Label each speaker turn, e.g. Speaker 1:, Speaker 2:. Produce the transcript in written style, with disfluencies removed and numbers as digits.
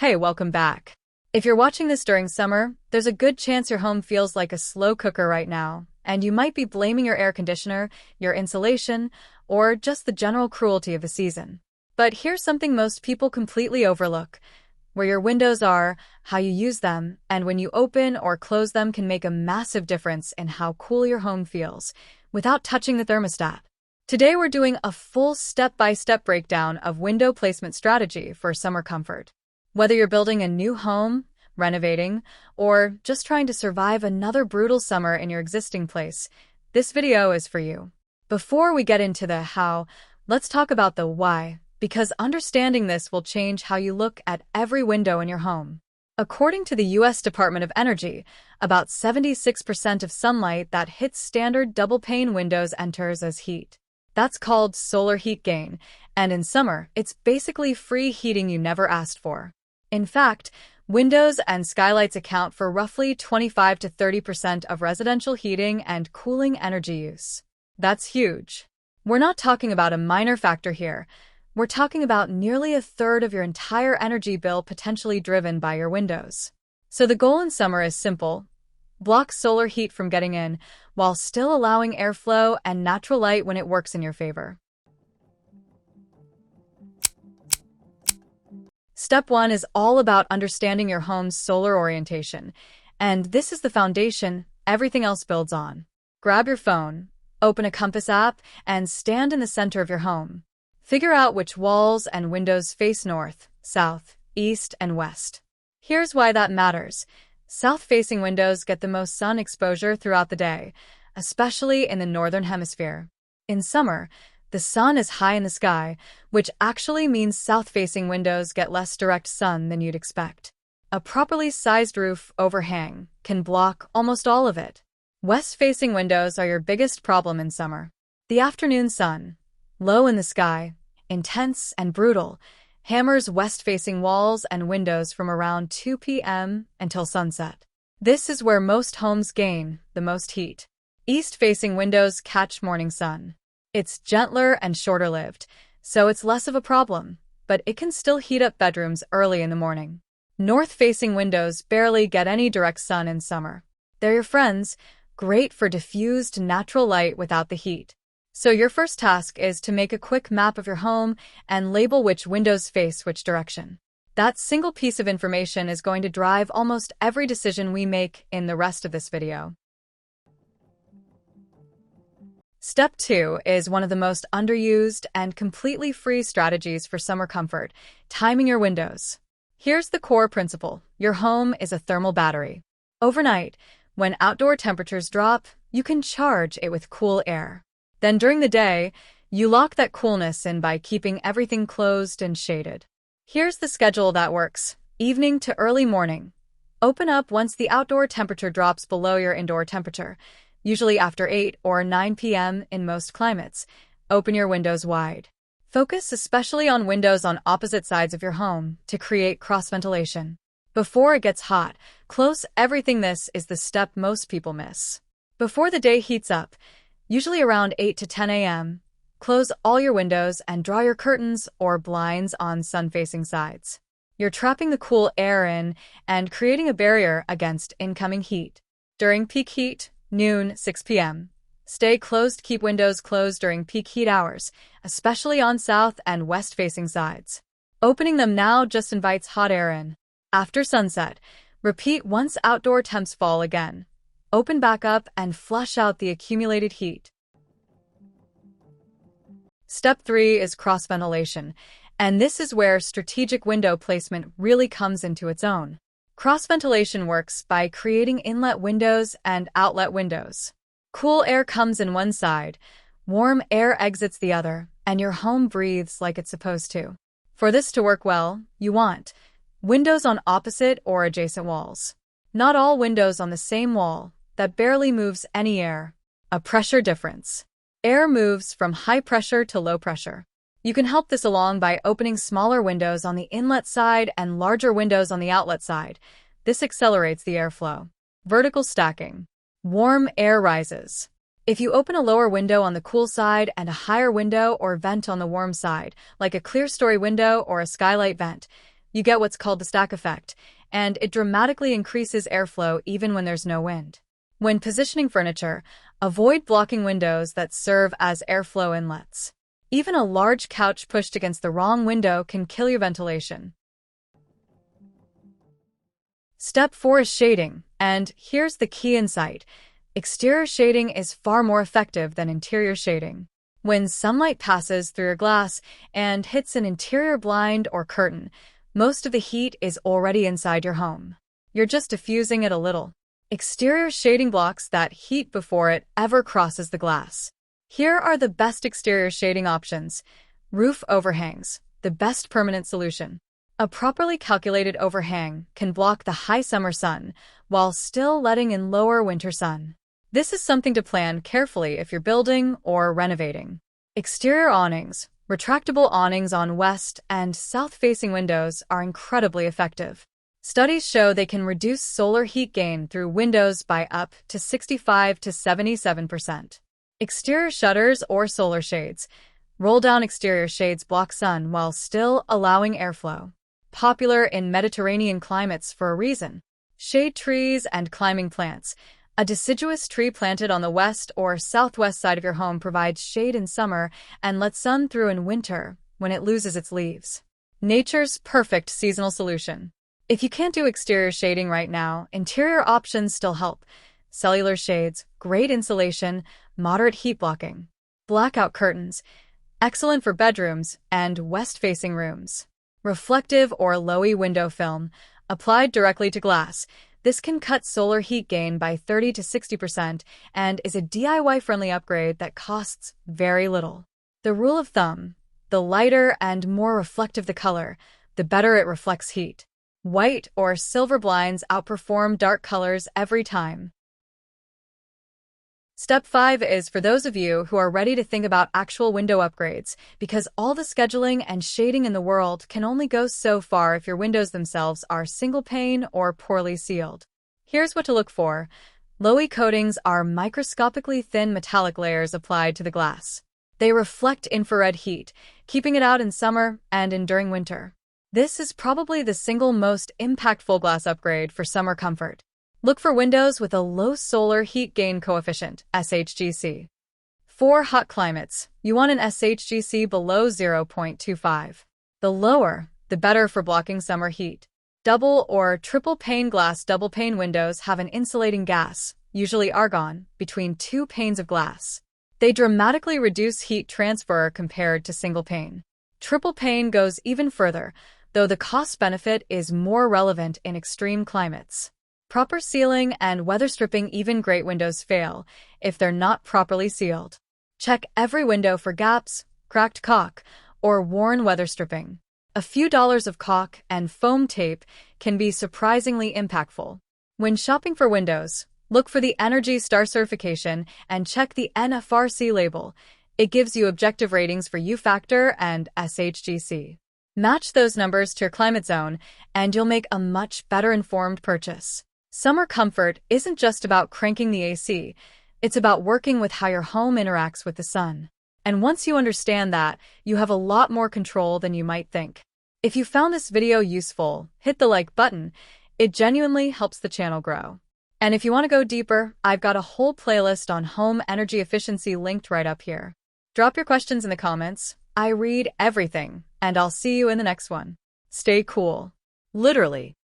Speaker 1: Hey, welcome back. If you're watching this during summer, there's a good chance your home feels like a slow cooker right now, and you might be blaming your air conditioner, your insulation, or just the general cruelty of the season. But here's something most people completely overlook. Where your windows are, how you use them, and when you open or close them can make a massive difference in how cool your home feels, without touching the thermostat. Today we're doing a full step-by-step breakdown of window placement strategy for summer comfort. Whether you're building a new home, renovating, or just trying to survive another brutal summer in your existing place, this video is for you. Before we get into the how, let's talk about the why, because understanding this will change how you look at every window in your home. According to the U.S. Department of Energy, about 76% of sunlight that hits standard double-pane windows enters as heat. That's called solar heat gain, and in summer, it's basically free heating you never asked for. In fact, windows and skylights account for roughly 25 to 30% of residential heating and cooling energy use. That's huge. We're not talking about a minor factor here. We're talking about nearly a third of your entire energy bill potentially driven by your windows. So the goal in summer is simple. Block solar heat from getting in, while still allowing airflow and natural light when it works in your favor. Step 1 is all about understanding your home's solar orientation, and this is the foundation everything else builds on. Grab your phone, open a compass app, and stand in the center of your home. Figure out which walls and windows face north, south, east, and west. Here's why that matters. South-facing windows get the most sun exposure throughout the day, especially in the northern hemisphere. In summer, the sun is high in the sky, which actually means south-facing windows get less direct sun than you'd expect. A properly sized roof overhang can block almost all of it. West-facing windows are your biggest problem in summer. The afternoon sun, low in the sky, intense and brutal, hammers west-facing walls and windows from around 2 p.m. until sunset. This is where most homes gain the most heat. East-facing windows catch morning sun. It's gentler and shorter-lived, so it's less of a problem, but it can still heat up bedrooms early in the morning. North-facing windows barely get any direct sun in summer. They're your friends, great for diffused natural light without the heat. So your first task is to make a quick map of your home and label which windows face which direction. That single piece of information is going to drive almost every decision we make in the rest of this video. Step 2 is one of the most underused and completely free strategies for summer comfort, timing your windows. Here's the core principle. Your home is a thermal battery. Overnight, when outdoor temperatures drop, you can charge it with cool air. Then during the day, you lock that coolness in by keeping everything closed and shaded. Here's the schedule that works. Evening to early morning. Open up once the outdoor temperature drops below your indoor temperature, usually after 8 or 9 p.m. in most climates. Open your windows wide. Focus especially on windows on opposite sides of your home to create cross-ventilation. Before it gets hot, close everything. This is the step most people miss. Before the day heats up, usually around 8 to 10 a.m., close all your windows and draw your curtains or blinds on sun-facing sides. You're trapping the cool air in and creating a barrier against incoming heat. During peak heat, noon, 6 p.m., stay closed. Keep windows closed during peak heat hours, especially on south and west-facing sides. Opening them now just invites hot air in. After sunset, repeat once outdoor temps fall again. Open back up and flush out the accumulated heat. Step 3 is cross-ventilation, and this is where strategic window placement really comes into its own. Cross-ventilation works by creating inlet windows and outlet windows. Cool air comes in one side, warm air exits the other, and your home breathes like it's supposed to. For this to work well, you want windows on opposite or adjacent walls. Not all windows on the same wall. That barely moves any air. A pressure difference. Air moves from high pressure to low pressure. You can help this along by opening smaller windows on the inlet side and larger windows on the outlet side. This accelerates the airflow. Vertical stacking. Warm air rises. If you open a lower window on the cool side and a higher window or vent on the warm side, like a clear story window or a skylight vent, You get what's called the stack effect, and it dramatically increases airflow even when there's no wind. When positioning furniture, avoid blocking windows that serve as airflow inlets. Even a large couch pushed against the wrong window can kill your ventilation. Step 4 is shading, and here's the key insight. Exterior shading is far more effective than interior shading. When sunlight passes through your glass and hits an interior blind or curtain, most of the heat is already inside your home. You're just diffusing it a little. Exterior shading blocks that heat before it ever crosses the glass. Here are the best exterior shading options. Roof overhangs, the best permanent solution. A properly calculated overhang can block the high summer sun while still letting in lower winter sun. This is something to plan carefully if you're building or renovating. Exterior awnings. Retractable awnings on west and south-facing windows are incredibly effective. Studies show they can reduce solar heat gain through windows by up to 65 to 77%. Exterior shutters or solar shades. Roll-down exterior shades block sun while still allowing airflow. Popular in Mediterranean climates for a reason. Shade trees and climbing plants. A deciduous tree planted on the west or southwest side of your home provides shade in summer and lets sun through in winter when it loses its leaves. Nature's perfect seasonal solution. If you can't do exterior shading right now, interior options still help. Cellular shades, great insulation, moderate heat blocking. Blackout curtains, excellent for bedrooms and west-facing rooms. Reflective or lowy window film, applied directly to glass. This can cut solar heat gain by 30 to 60% and is a DIY-friendly upgrade that costs very little. The rule of thumb: the lighter and more reflective the color, the better it reflects heat. White or silver blinds outperform dark colors every time. Step 5 is for those of you who are ready to think about actual window upgrades, because all the scheduling and shading in the world can only go so far if your windows themselves are single-pane or poorly sealed. Here's what to look for. Lowy coatings are microscopically thin metallic layers applied to the glass. They reflect infrared heat, keeping it out in summer and enduring winter. This is probably the single most impactful glass upgrade for summer comfort. Look for windows with a low solar heat gain coefficient, SHGC. For hot climates, you want an SHGC below 0.25. The lower, the better for blocking summer heat. Double or triple pane glass. Double pane windows have an insulating gas, usually argon, between two panes of glass. They dramatically reduce heat transfer compared to single pane. Triple pane goes even further, though the cost benefit is more relevant in extreme climates. Proper sealing and weather stripping. Even great windows fail if they're not properly sealed. Check every window for gaps, cracked caulk, or worn weather stripping. A few dollars of caulk and foam tape can be surprisingly impactful. When shopping for windows, look for the Energy Star certification and check the NFRC label. It gives you objective ratings for U factor and SHGC. Match those numbers to your climate zone, and you'll make a much better informed purchase. Summer comfort isn't just about cranking the AC, it's about working with how your home interacts with the sun. And once you understand that, you have a lot more control than you might think. If you found this video useful, hit the like button. It genuinely helps the channel grow. And if you want to go deeper, I've got a whole playlist on home energy efficiency linked right up here. Drop your questions in the comments. I read everything, and I'll see you in the next one. Stay cool. Literally.